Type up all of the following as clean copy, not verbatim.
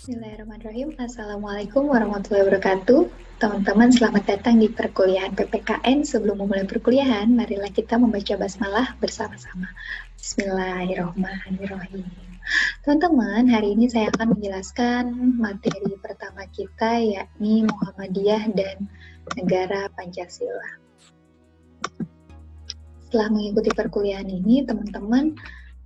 Bismillahirrahmanirrahim. Assalamualaikum warahmatullahi wabarakatuh. Teman-teman, selamat datang di perkuliahan PPKN. Sebelum memulai perkuliahan, marilah kita membaca basmalah bersama-sama. Bismillahirrahmanirrahim. Teman-teman, hari ini saya akan menjelaskan materi pertama kita, yakni Muhammadiyah dan Negara Pancasila. Setelah mengikuti perkuliahan ini, teman-teman,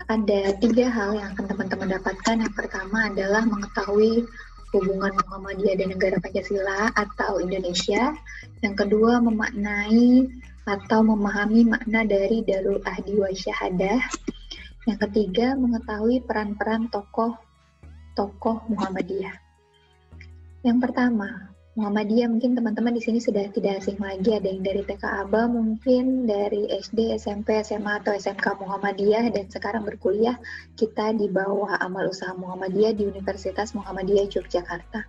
ada 3 hal yang akan teman-teman dapatkan. Yang pertama adalah mengetahui hubungan Muhammadiyah dan Negara Pancasila atau Indonesia. Yang kedua, memaknai atau memahami makna dari Darul Ahdi wa Syahadah. Yang ketiga, mengetahui peran-peran tokoh Muhammadiyah. Yang pertama, Muhammadiyah, mungkin teman-teman di sini sudah tidak asing lagi, ada yang dari TK Aba, mungkin dari SD, SMP, SMA, atau SMK Muhammadiyah, dan sekarang berkuliah kita di bawah Amal Usaha Muhammadiyah di Universitas Muhammadiyah Yogyakarta.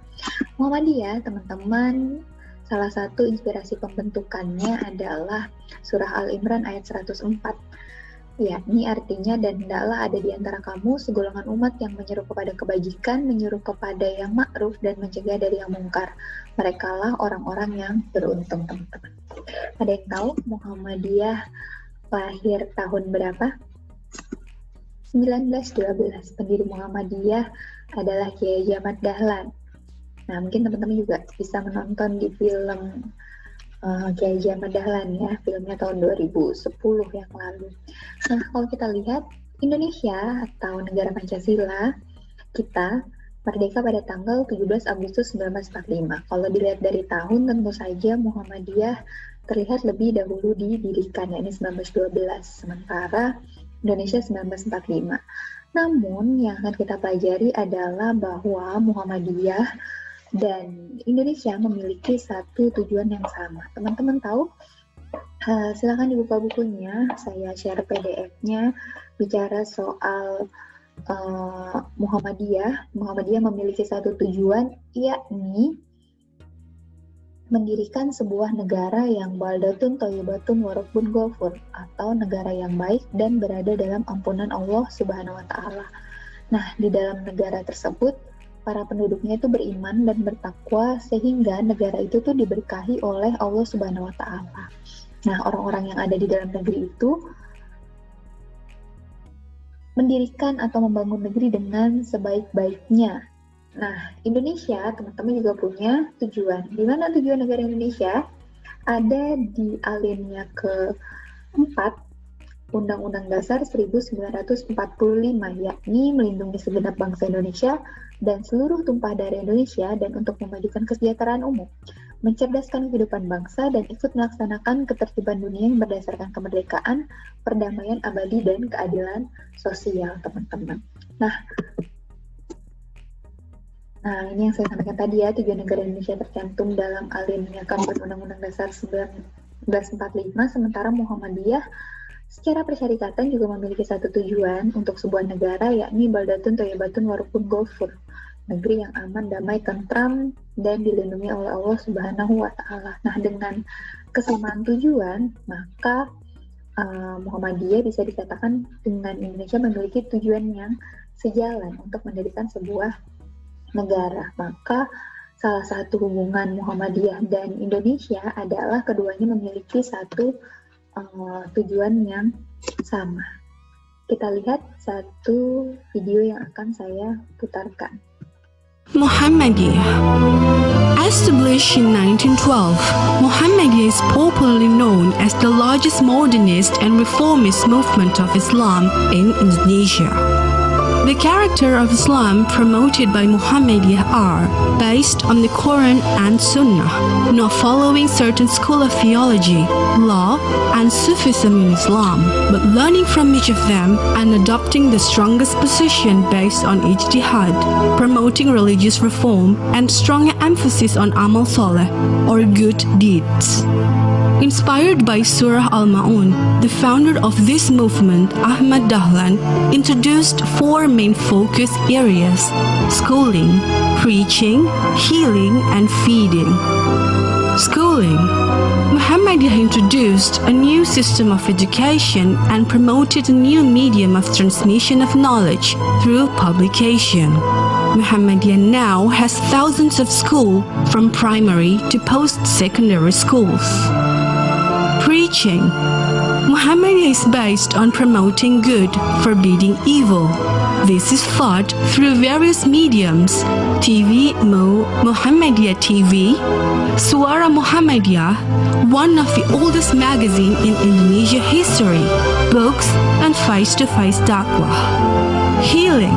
Muhammadiyah, teman-teman, salah satu inspirasi pembentukannya adalah Surah Al-Imran ayat 104. Yakni artinya, dan hendaklah ada di antara kamu segolongan umat yang menyeru kepada kebajikan, menyuruh kepada yang ma'ruf, dan mencegah dari yang mungkar. Merekalah orang-orang yang beruntung, teman-teman. Ada yang tahu Muhammadiyah lahir tahun berapa? 1912. Pendiri Muhammadiyah adalah Kiai Haji Ahmad Dahlan. Nah, mungkin teman-teman juga bisa menonton di film Kiai Haji Ahmad Dahlan ya, filmnya tahun 2010 yang lalu. Nah, kalau kita lihat Indonesia atau Negara Pancasila, kita merdeka pada tanggal 17 Agustus 1945. Kalau dilihat dari tahun, tentu saja Muhammadiyah terlihat lebih dahulu didirikan, yakni 1912, sementara Indonesia 1945. Namun, yang akan kita pelajari adalah bahwa Muhammadiyah dan Indonesia memiliki satu tujuan yang sama. Teman-teman tahu? Silakan dibuka bukunya, saya share PDF-nya, bicara soal Muhammadiyah. Muhammadiyah memiliki satu tujuan, yakni mendirikan sebuah negara yang baldatun thayyibatun wa rabbun ghafur, atau negara yang baik dan berada dalam ampunan Allah Subhanahu wa Ta'ala. Nah, di dalam negara tersebut para penduduknya itu beriman dan bertakwa, sehingga negara itu tuh diberkahi oleh Allah Subhanahu wa Ta'ala. Nah, orang-orang yang ada di dalam negeri itu mendirikan atau membangun negeri dengan sebaik-baiknya. Nah, Indonesia, teman-teman juga punya tujuan. Di mana tujuan negara Indonesia? Ada di alinea ke-4 Undang-Undang Dasar 1945, yakni melindungi segenap bangsa Indonesia dan seluruh tumpah darah Indonesia, dan untuk memajukan kesejahteraan umum, mencerdaskan kehidupan bangsa, dan ikut melaksanakan ketertiban dunia yang berdasarkan kemerdekaan, perdamaian abadi, dan keadilan sosial, teman-teman. Nah, ini yang saya sampaikan tadi ya, tujuan negara Indonesia tercantum dalam alinea ke-4 Undang-Undang Dasar 1945, sementara Muhammadiyah secara persyarikatan juga memiliki satu tujuan untuk sebuah negara, yakni baldatun thayyibatun wa rabbun ghafur, negeri yang aman, damai, tentram, dan dilindungi oleh Allah Subhanahu wa Ta'ala. Nah, dengan kesamaan tujuan, maka Muhammadiyah bisa dikatakan dengan Indonesia memiliki tujuan yang sejalan untuk mendirikan sebuah negara. Maka salah satu hubungan Muhammadiyah dan Indonesia adalah keduanya memiliki satu tujuan yang sama. Kita lihat satu video yang akan saya putarkan. Muhammadiyah. Established in 1912, Muhammadiyah is popularly known as the largest modernist and reformist movement of Islam in Indonesia. The character of Islam promoted by Muhammadiyah are based on the Quran and Sunnah, not following certain school of theology, law, and Sufism in Islam, but learning from each of them and adopting the strongest position based on ijtihad, promoting religious reform and stronger emphasis on amal soleh, or good deeds. Inspired by Surah Al-Ma'un, the founder of this movement, Ahmad Dahlan, introduced 4 main focus areas: schooling, preaching, healing, and feeding. Schooling. Muhammadiyah introduced a new system of education and promoted a new medium of transmission of knowledge through publication. Muhammadiyah now has thousands of schools from primary to post-secondary schools. Preaching. Muhammadiyah is based on promoting good, forbidding evil. This is taught through various mediums: TV, Muhammadiyah TV, Suara Muhammadiyah, one of the oldest magazine in Indonesia history, books, and face-to-face dakwah. Healing.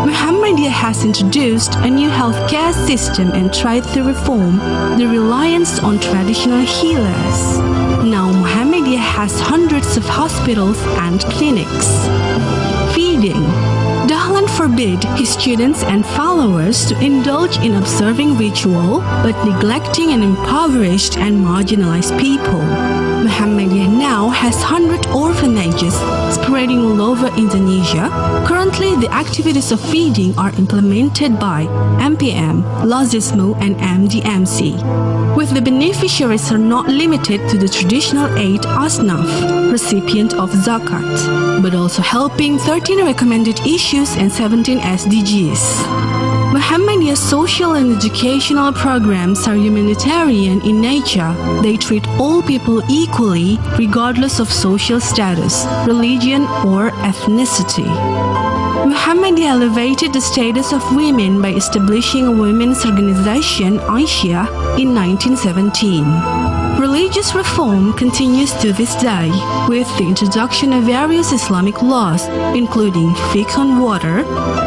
Muhammadiyah has introduced a new healthcare system and tried to reform the reliance on traditional healers. Now Muhammadiyah has hundreds of hospitals and clinics. Feeding. Dahlan forbid his students and followers to indulge in observing ritual, but neglecting an impoverished and marginalized people. Muhammadiyah now has 100 orphanages spreading all over Indonesia. Currently, the activities of feeding are implemented by MPM, Lazismu, and MDMC. With the beneficiaries are not limited to the traditional 8 asnaf, recipient of zakat, but also helping 13 recommended issues and 17 SDGs. Muhammadiyah's social and educational programs are humanitarian in nature. They treat all people equally, regardless of social status, religion, or ethnicity. Muhammadiyah elevated the status of women by establishing a women's organization, Aisyah, in 1917. Religious reform continues to this day with the introduction of various Islamic laws, including fiqh on water,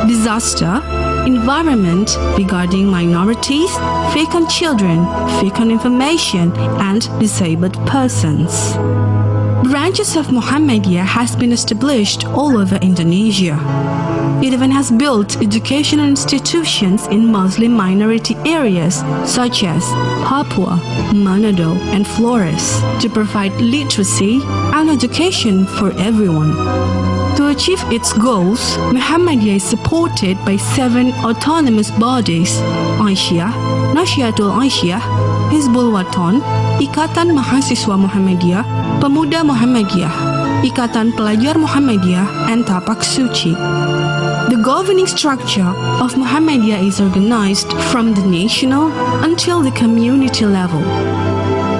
disaster, environment, regarding minorities, fiqh on children, fiqh on information, and disabled persons. Branches of Muhammadiyah has been established all over Indonesia. It even has built educational institutions in Muslim minority areas such as Papua, Manado, and Flores to provide literacy and education for everyone. To achieve its goals, Muhammadiyah is supported by 7 autonomous bodies: Aisyah, Nasyatul Aisyah, Hizbul Waton, Ikatan Mahasiswa Muhammadiyah, Pemuda Muhammadiyah, Ikatan Pelajar Muhammadiyah, and Tapak Suci. The governing structure of Muhammadiyah is organized from the national until the community level.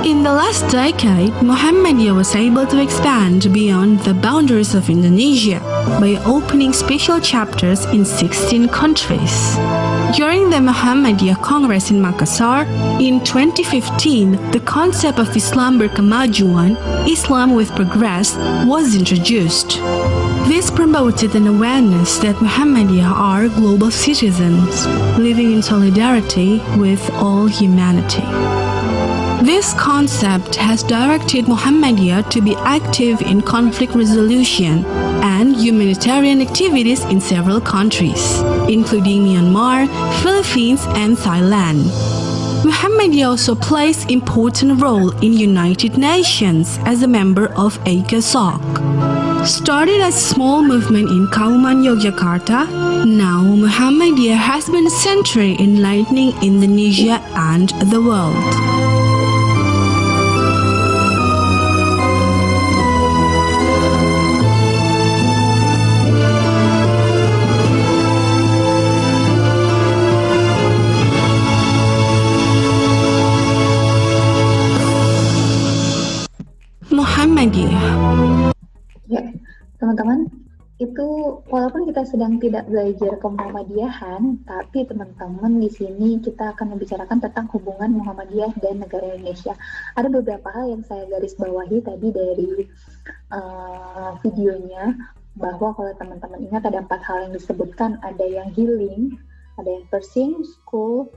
In the last decade, Muhammadiyah was able to expand beyond the boundaries of Indonesia by opening special chapters in 16 countries. During the Muhammadiyah Congress in Makassar in 2015, the concept of Islam berkemajuan, Islam with progress, was introduced. This promoted an awareness that Muhammadiyah are global citizens, living in solidarity with all humanity. This concept has directed Muhammadiyah to be active in conflict resolution and humanitarian activities in several countries, including Myanmar, Philippines, and Thailand. Muhammadiyah also plays important role in United Nations as a member of ECOSOC. Started as a small movement in Kauman, Yogyakarta, now Muhammadiyah has been a century enlightening Indonesia and the world. Muhammadiyah. Ya, teman-teman, itu walaupun kita sedang tidak belajar kemuhammadiyahan, tapi teman-teman di sini kita akan membicarakan tentang hubungan Muhammadiyah dan negara Indonesia. Ada beberapa hal yang saya garis bawahi tadi dari videonya, bahwa kalau teman-teman ingat ada 4 hal yang disebutkan, ada yang healing, ada yang nursing, school,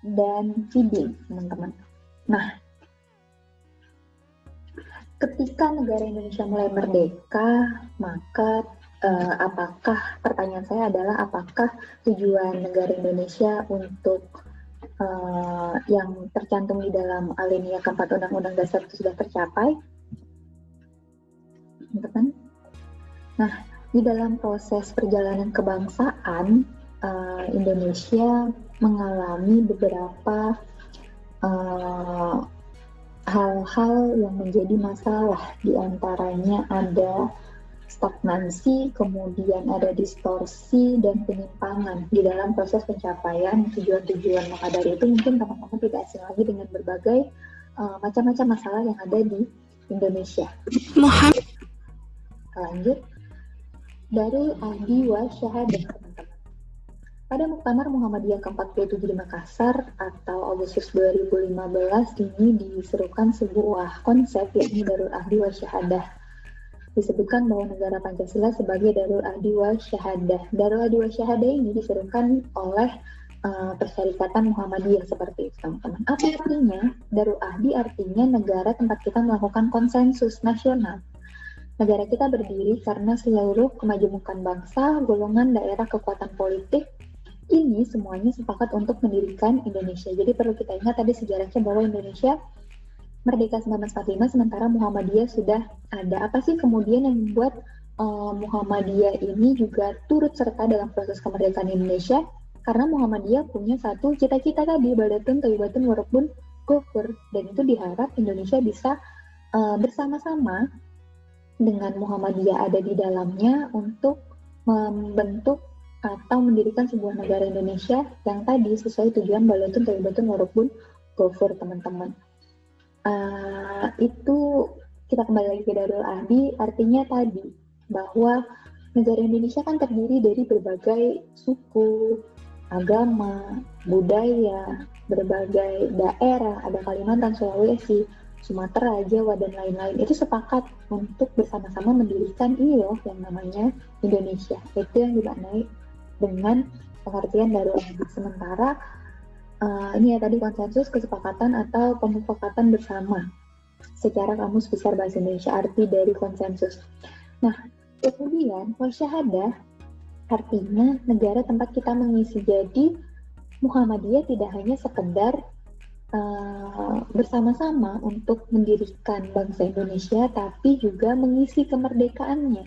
dan feeding, teman-teman. Nah, ketika negara Indonesia mulai merdeka, maka pertanyaan saya adalah apakah tujuan negara Indonesia untuk yang tercantum di dalam alinea keempat Undang-Undang Dasar itu sudah tercapai? Teman-teman. Nah, di dalam proses perjalanan kebangsaan, Indonesia mengalami beberapa hal-hal yang menjadi masalah. Di antaranya ada stagnansi, kemudian ada distorsi dan penyimpangan di dalam proses pencapaian tujuan-tujuan. Maka dari itu mungkin teman-teman tidak asing lagi dengan berbagai macam-macam masalah yang ada di Indonesia. Lanjut, Darul Ahdi wa Syahadah, teman-teman. Pada Muktamar Muhammadiyah ke-47 di Makassar atau Agustus 2015 ini diserukan sebuah konsep, yakni Darul Ahdi wa Syahadah. Disebutkan bahwa negara Pancasila sebagai Darul Ahdi wa Syahadah. Darul Ahdi wa Syahadah ini diserukan oleh Persyarikatan Muhammadiyah seperti itu, teman-teman. Apa artinya? Darul Ahdi artinya negara tempat kita melakukan konsensus nasional. Negara kita berdiri karena seluruh kemajemukan bangsa, golongan, daerah, kekuatan politik, ini semuanya sepakat untuk mendirikan Indonesia. Jadi perlu kita ingat tadi sejarahnya bahwa Indonesia merdeka 1945, sementara Muhammadiyah sudah ada. Apa sih kemudian yang membuat Muhammadiyah ini juga turut serta dalam proses kemerdekaan Indonesia? Karena Muhammadiyah punya satu cita-cita tadi, Baldatun Thayyibatun Warabun Ghafur, dan itu diharap Indonesia bisa bersama-sama dengan Muhammadiyah ada di dalamnya untuk membentuk atau mendirikan sebuah negara Indonesia yang tadi sesuai tujuan Baldatun Thayyibatun Warabun Ghafur, teman-teman. Itu kita kembali lagi ke Darul Ahdi, artinya tadi bahwa negara Indonesia kan terdiri dari berbagai suku, agama, budaya, berbagai daerah, ada Kalimantan, Sulawesi, Sumatera, Jawa, dan lain-lain. Itu sepakat untuk bersama-sama mendirikan ini loh yang namanya Indonesia. Itu yang dimaknai dengan pengertian Darul Ahdi. Sementara ini ya tadi konsensus, kesepakatan atau pemufakatan bersama secara kamus besar bahasa Indonesia, arti dari konsensus. Nah, kemudian wasyahadah artinya negara tempat kita mengisi. Jadi Muhammadiyah tidak hanya sekedar bersama-sama untuk mendirikan bangsa Indonesia, tapi juga mengisi kemerdekaannya.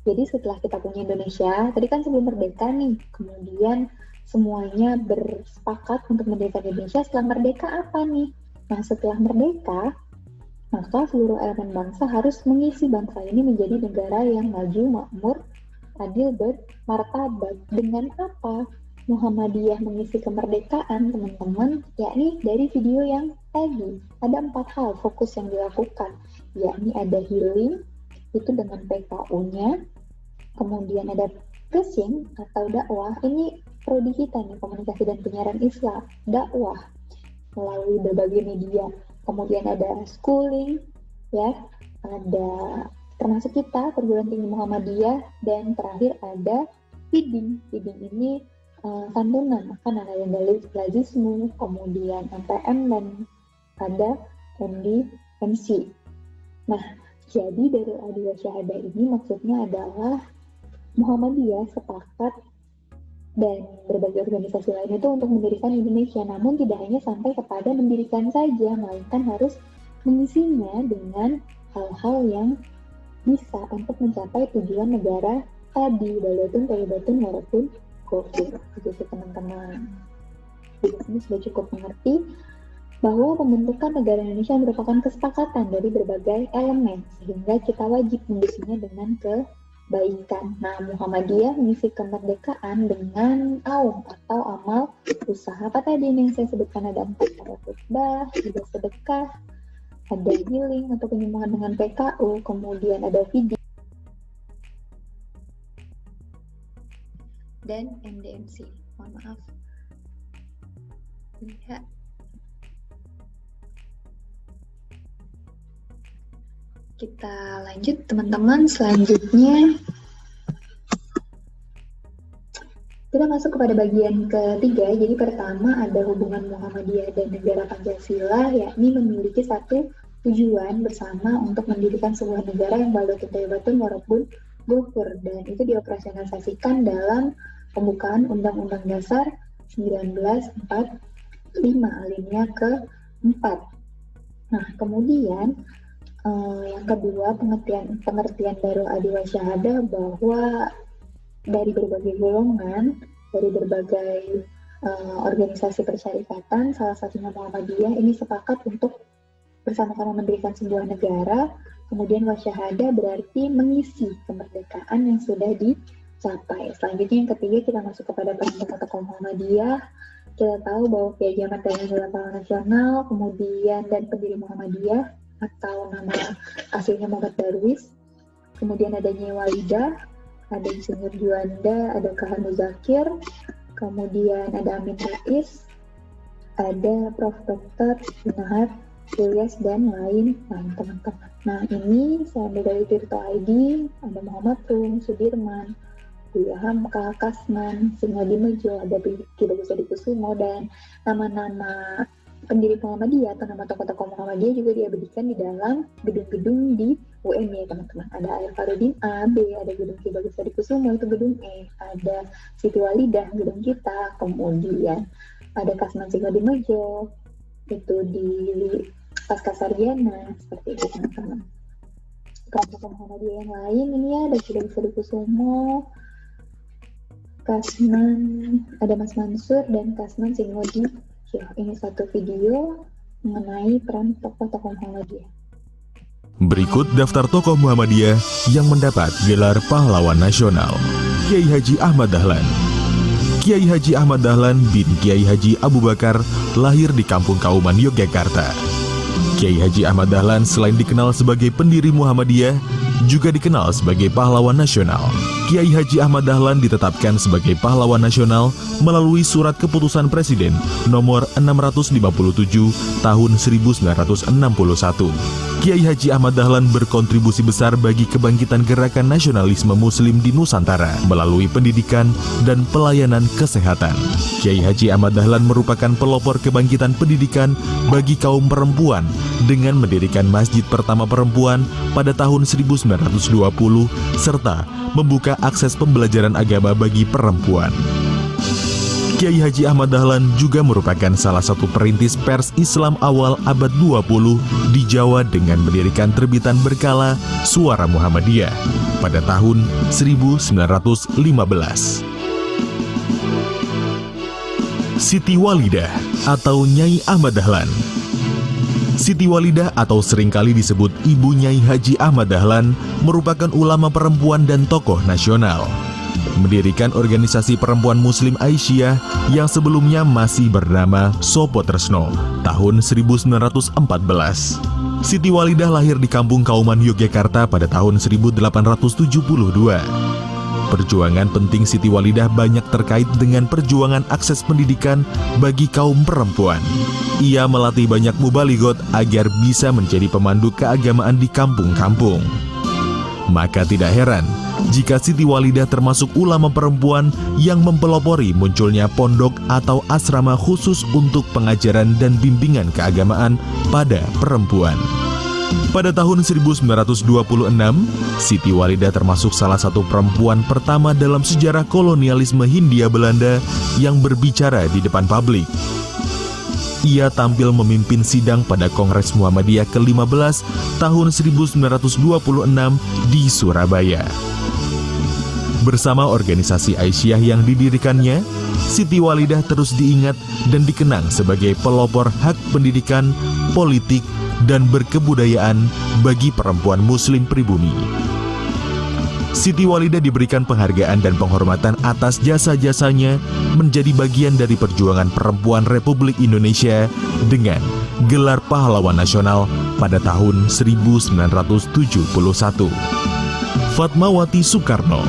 Jadi setelah kita punya Indonesia, tadi kan sebelum merdeka nih, kemudian semuanya bersepakat untuk mendirikan Indonesia. Setelah merdeka apa nih? Nah, setelah merdeka, maka seluruh elemen bangsa harus mengisi bangsa ini menjadi negara yang maju, makmur, adil, bermartabat. Dengan apa Muhammadiyah mengisi kemerdekaan, teman-teman? Yakni dari video yang tadi, ada 4 hal fokus yang dilakukan, yakni ada healing, itu dengan PKU-nya, kemudian ada preaching atau dakwah, ini prodi kita nih, komunikasi dan penyiaran Islam, dakwah melalui berbagai media, kemudian ada schooling, ya, ada termasuk kita perguruan tinggi Muhammadiyah, dan terakhir ada feeding. Feeding ini santunan, kan ada yang dari lazismu, kemudian MPM, dan ada MD/MC. Nah, jadi dari Ahdi wa Syahadah ini maksudnya adalah Muhammadiyah sepakat dan berbagai organisasi lain itu untuk mendirikan Indonesia, namun tidak hanya sampai kepada mendirikan saja, melainkan harus mengisinya dengan hal-hal yang bisa untuk mencapai tujuan negara tadi, Baldatun Thayyibatun Warabun Ghafur. Begitu, teman-teman. Di sini sudah cukup mengerti bahwa pembentukan negara Indonesia merupakan kesepakatan dari berbagai elemen, sehingga kita wajib mengisinya dengan kebaikan. Nah, Muhammadiyah mengisi kemerdekaan dengan aum atau amal usaha. Apa tadi yang saya sebutkan? Ada 4, ada khutbah, ada sedekah, ada healing atau penyembuhan dengan PKU, kemudian ada feeding, dan MDMC. Mohon maaf. Ya. Kita lanjut, teman-teman. Selanjutnya kita masuk kepada bagian ketiga. Jadi pertama ada hubungan Muhammadiyah dan negara Pancasila, yakni memiliki satu tujuan bersama untuk mendirikan sebuah negara yang Baldatun Thayyibatun Warabun Ghafur, dan itu dioperasionalisasikan dalam pembukaan Undang-Undang Dasar 1945 alinea ke-4. Nah, kemudian yang kedua, pengertian Darul Ahdi wa Syahadah bahwa dari berbagai golongan, dari berbagai organisasi persyarikatan, salah satunya Muhammadiyah, ini sepakat untuk bersama-sama mendirikan sebuah negara Kemudian wasyahada berarti mengisi kemerdekaan yang sudah dicapai. Selanjutnya yang ketiga kita masuk kepada peran tokoh Muhammadiyah. Kita tahu bahwa Kiai Haji Ahmad Dahlan adalah pahlawan nasional, kemudian dan pendiri Muhammadiyah atau nama aslinya Muhammad Darwis. Kemudian ada Nyai Walidah, ada Insinyur Juanda, ada Kahan Muzakir, kemudian ada Amin Rais, ada Prof. Dr. Nahar Ilyas dan lain teman-teman. Nah ini saya ambil dari Tirto ID, ada Muhammad Rum, Sudirman, Buya Hamka, Kasman, Singhadi Mejo, ada Ki Bagus Adikusumo, dan nama-nama pendiri Muhammadiyah atau nama tokoh-tokoh Muhammadiyah juga diabadikan di dalam gedung-gedung di UM ya teman-teman. Ada Alfarudin A, B, ada gedung Ki Bagus Adikusumo itu gedung E, ada Siti Walidah gedung kita, kemudian ada Kasman Singhadi Mejo itu di Pasca Sarjana, seperti itu teman-teman. Tokoh Muhammadiyah yang lain ini ya, ada Ki Bagus Adikusumo, Kasman, ada Mas Mansur dan Kasman Singhadi. Ya, ini satu video mengenai peran tokoh-tokoh Muhammadiyah. Berikut daftar tokoh Muhammadiyah yang mendapat gelar pahlawan nasional. Kiai Haji Ahmad Dahlan. Kiai Haji Ahmad Dahlan bin Kiai Haji Abu Bakar lahir di Kampung Kauman, Yogyakarta. Kiai Haji Ahmad Dahlan selain dikenal sebagai pendiri Muhammadiyah, juga dikenal sebagai pahlawan nasional. Kiai Haji Ahmad Dahlan ditetapkan sebagai pahlawan nasional melalui surat keputusan Presiden nomor 657 tahun 1961. Kiai Haji Ahmad Dahlan berkontribusi besar bagi kebangkitan gerakan nasionalisme Muslim di Nusantara melalui pendidikan dan pelayanan kesehatan. Kiai Haji Ahmad Dahlan merupakan pelopor kebangkitan pendidikan bagi kaum perempuan dengan mendirikan masjid pertama perempuan pada tahun 1920 serta membuka akses pembelajaran agama bagi perempuan. Kiai Haji Ahmad Dahlan juga merupakan salah satu perintis pers Islam awal abad 20 di Jawa dengan mendirikan terbitan berkala Suara Muhammadiyah pada tahun 1915. Siti Walidah atau Nyai Ahmad Dahlan. Siti Walidah atau seringkali disebut Ibu Nyai Haji Ahmad Dahlan merupakan ulama perempuan dan tokoh nasional. Mendirikan organisasi perempuan Muslim Aisyah yang sebelumnya masih bernama Sopo Tresno tahun 1914. Siti Walidah lahir di Kampung Kauman, Yogyakarta pada tahun 1872. Perjuangan penting Siti Walidah banyak terkait dengan perjuangan akses pendidikan bagi kaum perempuan. Ia melatih banyak mubaligot agar bisa menjadi pemandu keagamaan di kampung-kampung. Maka tidak heran jika Siti Walidah termasuk ulama perempuan yang mempelopori munculnya pondok atau asrama khusus untuk pengajaran dan bimbingan keagamaan pada perempuan. Pada tahun 1926, Siti Walidah termasuk salah satu perempuan pertama dalam sejarah kolonialisme Hindia Belanda yang berbicara di depan publik. Ia tampil memimpin sidang pada Kongres Muhammadiyah ke-15 tahun 1926 di Surabaya. Bersama organisasi Aisyah yang didirikannya, Siti Walidah terus diingat dan dikenang sebagai pelopor hak pendidikan, politik, dan berkebudayaan bagi perempuan Muslim pribumi. Siti Walidah diberikan penghargaan dan penghormatan atas jasa-jasanya menjadi bagian dari perjuangan perempuan Republik Indonesia dengan gelar pahlawan nasional pada tahun 1971. Fatmawati Soekarno.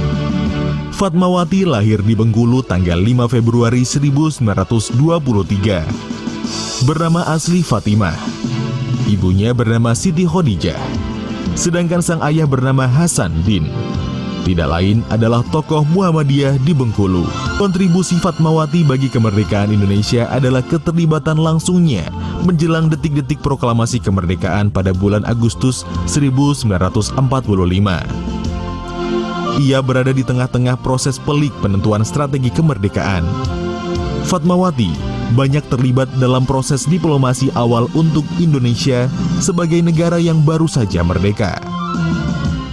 Fatmawati lahir di Bengkulu tanggal 5 Februari 1923. Bernama asli Fatimah. Ibunya bernama Siti Khadijah, sedangkan sang ayah bernama Hasan Din. Tidak lain adalah tokoh Muhammadiyah di Bengkulu. Kontribusi Fatmawati bagi kemerdekaan Indonesia adalah keterlibatan langsungnya menjelang detik-detik proklamasi kemerdekaan pada bulan Agustus 1945. Ia berada di tengah-tengah proses pelik penentuan strategi kemerdekaan. Fatmawati banyak terlibat dalam proses diplomasi awal untuk Indonesia sebagai negara yang baru saja merdeka.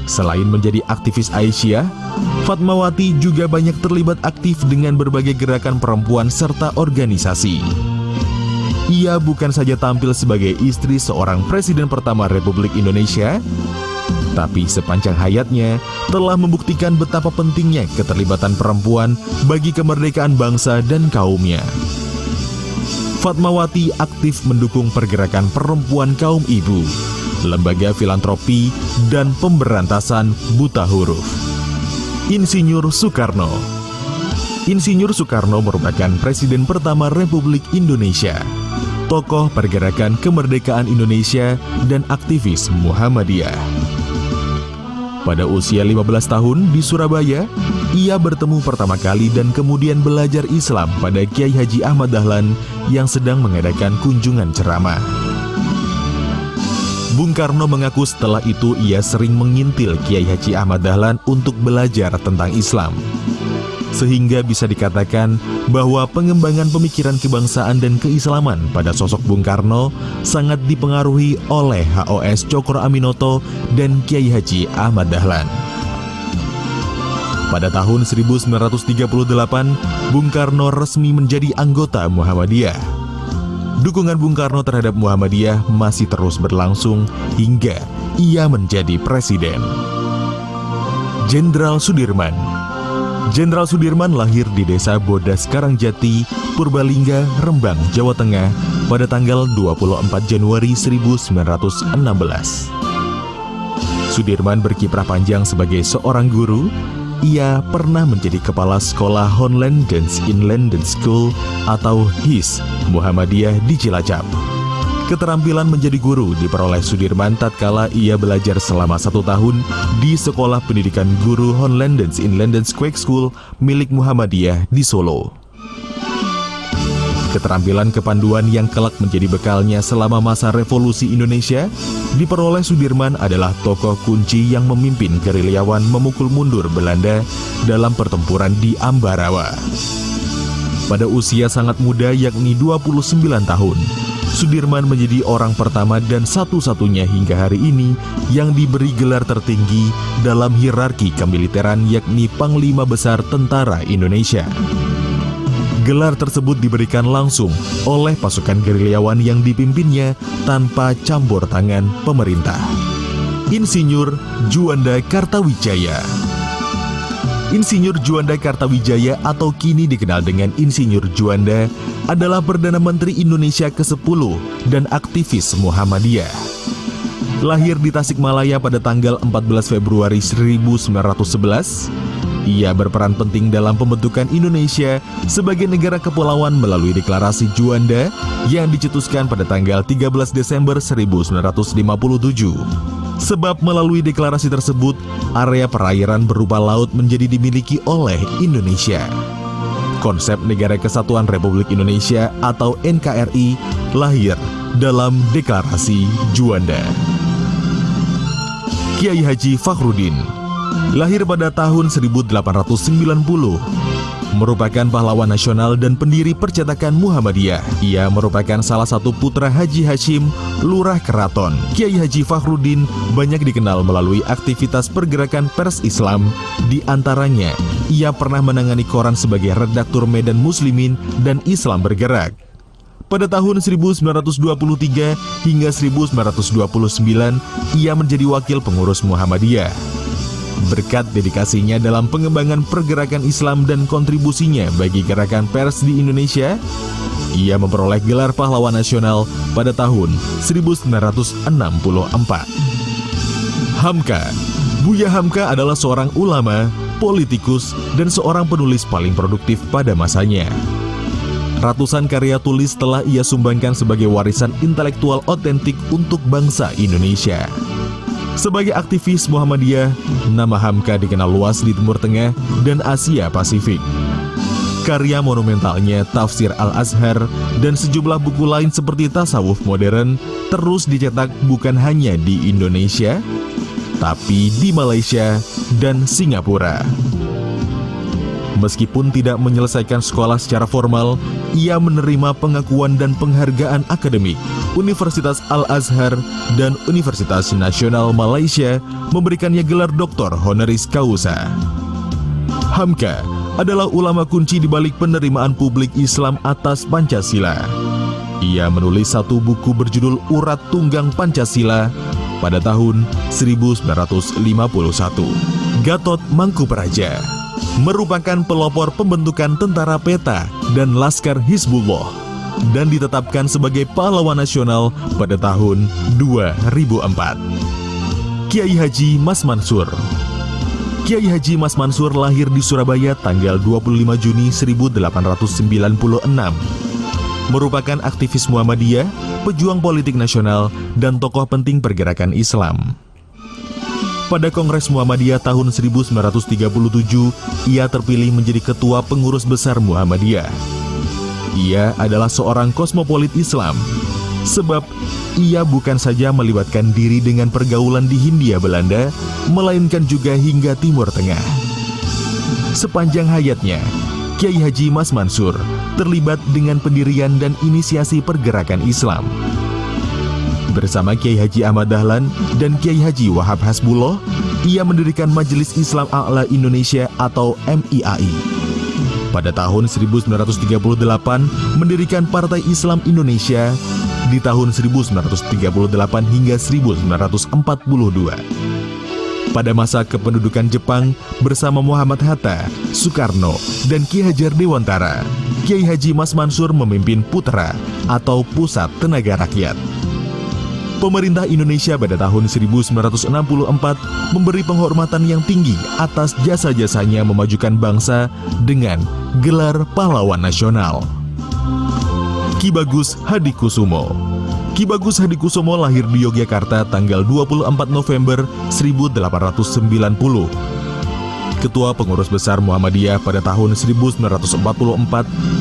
Selain menjadi aktivis Aisyah, Fatmawati juga banyak terlibat aktif dengan berbagai gerakan perempuan serta organisasi. Ia bukan saja tampil sebagai istri seorang presiden pertama Republik Indonesia, tapi sepanjang hayatnya telah membuktikan betapa pentingnya keterlibatan perempuan bagi kemerdekaan bangsa dan kaumnya. Fatmawati aktif mendukung pergerakan perempuan kaum ibu, lembaga filantropi, dan pemberantasan buta huruf. Insinyur Soekarno. Insinyur Soekarno merupakan Presiden pertama Republik Indonesia, tokoh pergerakan kemerdekaan Indonesia, dan aktivis Muhammadiyah. Pada usia 15 tahun di Surabaya, ia bertemu pertama kali dan kemudian belajar Islam pada Kiai Haji Ahmad Dahlan yang sedang mengadakan kunjungan ceramah. Bung Karno mengaku setelah itu ia sering mengintil Kiai Haji Ahmad Dahlan untuk belajar tentang Islam. Sehingga bisa dikatakan bahwa pengembangan pemikiran kebangsaan dan keislaman pada sosok Bung Karno sangat dipengaruhi oleh HOS Cokro Aminoto dan Kiai Haji Ahmad Dahlan. Pada tahun 1938, Bung Karno resmi menjadi anggota Muhammadiyah. Dukungan Bung Karno terhadap Muhammadiyah masih terus berlangsung hingga ia menjadi presiden. Jenderal Sudirman. Jenderal Sudirman lahir di desa Bodas Karangjati, Purbalingga, Rembang, Jawa Tengah pada tanggal 24 Januari 1916. Sudirman berkiprah panjang sebagai seorang guru. Ia pernah menjadi kepala sekolah Honlandens Inlandens School atau HIS Muhammadiyah di Cilacap. Keterampilan menjadi guru diperoleh Sudirman tatkala ia belajar selama 1 tahun di Sekolah Pendidikan Guru Honlandens Inlandens Quake School milik Muhammadiyah di Solo. Keterampilan kepanduan yang kelak menjadi bekalnya selama masa revolusi Indonesia diperoleh Sudirman adalah tokoh kunci yang memimpin gerilyawan memukul mundur Belanda dalam pertempuran di Ambarawa. Pada usia sangat muda yakni 29 tahun, Sudirman menjadi orang pertama dan satu-satunya hingga hari ini yang diberi gelar tertinggi dalam hierarki kemiliteran yakni Panglima Besar Tentara Indonesia. Gelar tersebut diberikan langsung oleh pasukan gerilyawan yang dipimpinnya tanpa campur tangan pemerintah. Insinyur Juanda Kartawijaya. Insinyur Juanda Kartawijaya atau kini dikenal dengan Insinyur Juanda adalah Perdana Menteri Indonesia ke-10 dan aktivis Muhammadiyah. Lahir di Tasikmalaya pada tanggal 14 Februari 1911, ia berperan penting dalam pembentukan Indonesia sebagai negara kepulauan melalui Deklarasi Juanda yang dicetuskan pada tanggal 13 Desember 1957. Sebab melalui deklarasi tersebut, area perairan berupa laut menjadi dimiliki oleh Indonesia. Konsep Negara Kesatuan Republik Indonesia atau NKRI lahir dalam Deklarasi Juanda. Kiai Haji Fakhruddin lahir pada tahun 1890, merupakan pahlawan nasional dan pendiri percetakan Muhammadiyah. Ia merupakan salah satu putra Haji Hashim, Lurah Keraton. Kiai Haji Fakhruddin banyak dikenal melalui aktivitas pergerakan pers Islam. Di antaranya, ia pernah menangani koran sebagai redaktur Medan Muslimin dan Islam Bergerak. Pada tahun 1923 hingga 1929, ia menjadi wakil pengurus Muhammadiyah. Berkat dedikasinya dalam pengembangan pergerakan Islam dan kontribusinya bagi gerakan pers di Indonesia, ia memperoleh gelar pahlawan nasional pada tahun 1964. Hamka. Buya Hamka adalah seorang ulama, politikus, dan seorang penulis paling produktif pada masanya. Ratusan karya tulis telah ia sumbangkan sebagai warisan intelektual otentik untuk bangsa Indonesia. Sebagai aktivis Muhammadiyah, nama Hamka dikenal luas di Timur Tengah dan Asia Pasifik. Karya monumentalnya Tafsir Al-Azhar dan sejumlah buku lain seperti tasawuf modern terus dicetak bukan hanya di Indonesia, tapi di Malaysia dan Singapura. Meskipun tidak menyelesaikan sekolah secara formal, ia menerima pengakuan dan penghargaan akademik. Universitas Al-Azhar dan Universitas Nasional Malaysia memberikannya gelar doktor honoris causa. Hamka adalah ulama kunci di balik penerimaan publik Islam atas Pancasila. Ia menulis satu buku berjudul Urat Tunggang Pancasila, pada tahun 1951. Gatot Mangkupraja merupakan pelopor pembentukan tentara peta dan Laskar Hizbullah dan ditetapkan sebagai pahlawan nasional pada tahun 2004. Kiai Haji Mas Mansur. Kiai Haji Mas Mansur lahir di Surabaya tanggal 25 Juni 1896. Merupakan aktivis Muhammadiyah, pejuang politik nasional, dan tokoh penting pergerakan Islam. Pada Kongres Muhammadiyah tahun 1937, ia terpilih menjadi ketua pengurus besar Muhammadiyah. Ia adalah seorang kosmopolit Islam, sebab ia bukan saja melibatkan diri dengan pergaulan di Hindia Belanda, melainkan juga hingga Timur Tengah. Sepanjang hayatnya, Kiai Haji Mas Mansur terlibat dengan pendirian dan inisiasi pergerakan Islam. Bersama Kiai Haji Ahmad Dahlan dan Kiai Haji Wahab Hasbullah, ia mendirikan Majelis Islam A'la Indonesia atau MIAI. Pada tahun 1938, mendirikan Partai Islam Indonesia di tahun 1938 hingga 1942. Pada masa kependudukan Jepang bersama Muhammad Hatta, Soekarno, dan Ki Hajar Dewantara, Kiai Haji Mas Mansur memimpin Putra atau Pusat Tenaga Rakyat. Pemerintah Indonesia pada tahun 1964 memberi penghormatan yang tinggi atas jasa-jasanya memajukan bangsa dengan gelar pahlawan nasional. Ki Bagus Hadikusumo. Ki Bagus Hadikusumo lahir di Yogyakarta tanggal 24 November 1890. Ketua Pengurus Besar Muhammadiyah pada tahun 1944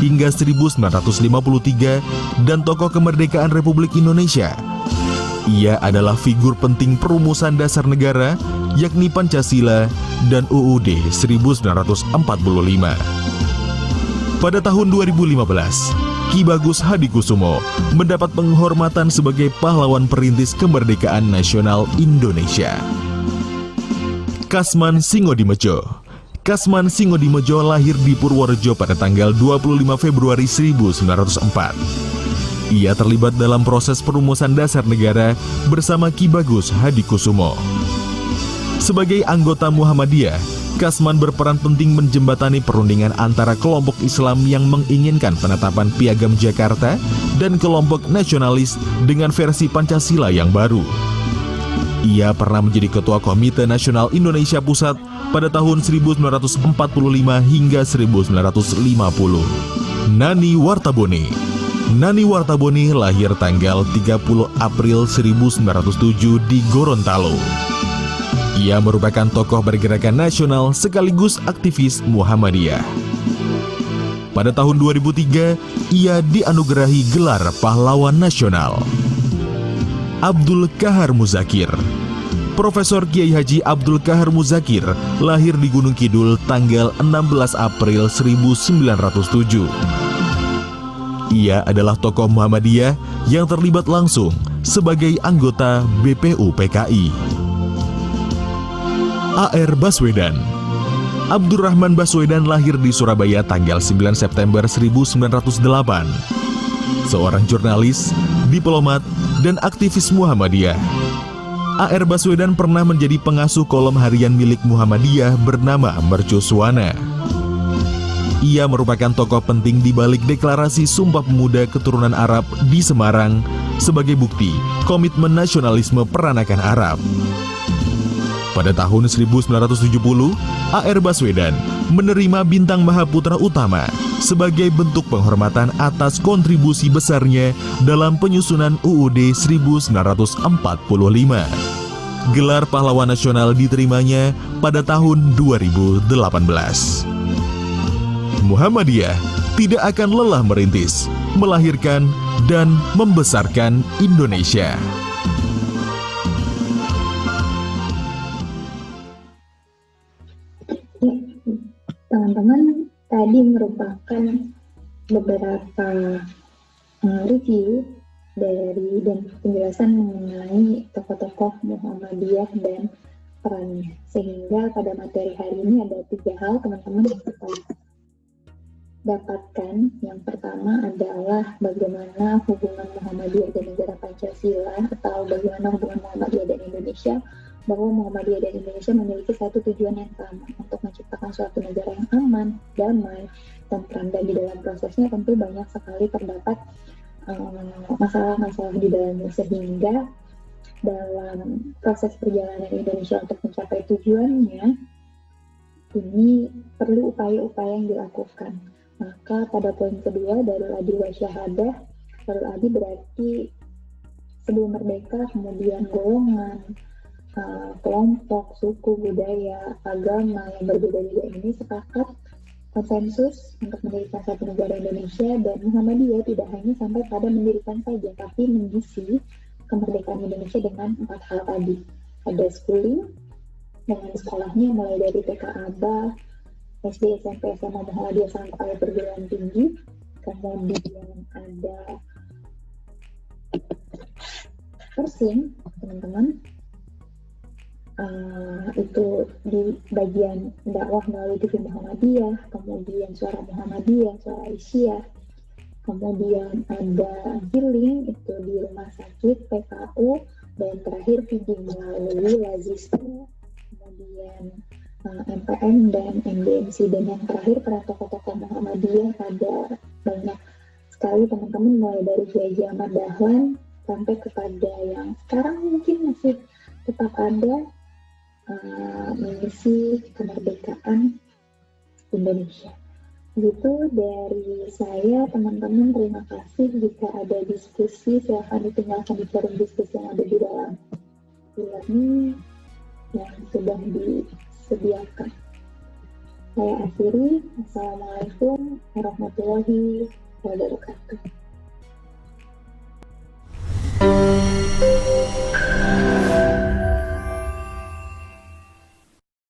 hingga 1953 dan tokoh kemerdekaan Republik Indonesia. Ia adalah figur penting perumusan dasar negara, yakni Pancasila dan UUD 1945. Pada tahun 2015, Ki Bagus Hadikusumo mendapat penghormatan sebagai pahlawan perintis kemerdekaan nasional Indonesia. Kasman Singodimedjo. Kasman Singodimedjo lahir di Purworejo pada tanggal 25 Februari 1904. Ia terlibat dalam proses perumusan dasar negara bersama Ki Bagus Hadikusumo. Sebagai anggota Muhammadiyah, Kasman berperan penting menjembatani perundingan antara kelompok Islam yang menginginkan penetapan Piagam Jakarta dan kelompok nasionalis dengan versi Pancasila yang baru. Ia pernah menjadi Ketua Komite Nasional Indonesia Pusat pada tahun 1945 hingga 1950. Nani Wartabone. Nani Wartabone lahir tanggal 30 April 1907 di Gorontalo. Ia merupakan tokoh pergerakan nasional sekaligus aktivis Muhammadiyah. Pada tahun 2003, ia dianugerahi gelar pahlawan nasional. Abdul Kahar Muzakir. Profesor Kiai Haji Abdul Kahar Muzakir lahir di Gunung Kidul tanggal 16 April 1907. Ia adalah tokoh Muhammadiyah yang terlibat langsung sebagai anggota BPU PKI. A.R. Baswedan. Abdurrahman Baswedan lahir di Surabaya tanggal 9 September 1908. Seorang jurnalis, diplomat, dan aktivis Muhammadiyah. A.R. Baswedan pernah menjadi pengasuh kolom harian milik Muhammadiyah bernama Mercusuana. Ia merupakan tokoh penting di balik deklarasi Sumpah Pemuda Keturunan Arab di Semarang sebagai bukti komitmen nasionalisme peranakan Arab. Pada tahun 1970, A.R. Baswedan menerima Bintang Mahaputra Utama sebagai bentuk penghormatan atas kontribusi besarnya dalam penyusunan UUD 1945. Gelar pahlawan nasional diterimanya pada tahun 2018. Muhammadiyah tidak akan lelah merintis, melahirkan, dan membesarkan Indonesia. Teman-teman, tadi merupakan beberapa review dari dan penjelasan mengenai tokoh-tokoh Muhammadiyah dan perannya. Sehingga pada materi hari ini ada 3 hal teman-teman yang kita dapatkan yang pertama adalah bagaimana hubungan Muhammadiyah dan negara Pancasila, atau bagaimana hubungan Muhammadiyah dan Indonesia, bahwa Muhammadiyah dan Indonesia memiliki satu tujuan yang sama, untuk menciptakan suatu negara yang aman, damai, tentram, dan di dalam prosesnya tentu banyak sekali terdapat masalah-masalah di dalamnya, sehingga dalam proses perjalanan Indonesia untuk mencapai tujuannya ini perlu upaya-upaya yang dilakukan. Maka pada poin kedua, Darul Adil wa Syahadah, Darul Adil berarti sebelum merdeka, kemudian golongan, kelompok, suku, budaya, agama yang berbeda-beda ini sepakat konsensus untuk mendirikan satu negara Indonesia, dan Muhammadiyah tidak hanya sampai pada mendirikan saja, tapi mengisi kemerdekaan Indonesia dengan 4 hal tadi. Ada schooling, dengan sekolahnya mulai dari TK ABA, SD, SMP, SMA, Muhammadiyah sampai perguruan tinggi. Kemudian ada nursing, teman-teman. Itu di bagian dakwah melalui TV Muhammadiyah, kemudian suara Muhammadiyah, suara Aisyah. Kemudian ada healing, itu di rumah sakit, PKU, dan terakhir feeding melalui Lazistu, kemudian MPM dan MDMC, dan yang terakhir para tokoh-tokoh Muhammadiyah. Ada banyak sekali teman-teman, mulai dari Kiai Ahmad Dahlan sampai kepada yang sekarang mungkin masih tetap ada mengisi kemerdekaan Indonesia. Gitu dari saya, teman-teman. Terima kasih. Jika ada diskusi, silahkan ditinggalkan di forum diskusi yang ada di dalam e-learning yang sudah disediakan. Saya akhiri. Assalamualaikum warahmatullahi wabarakatuh.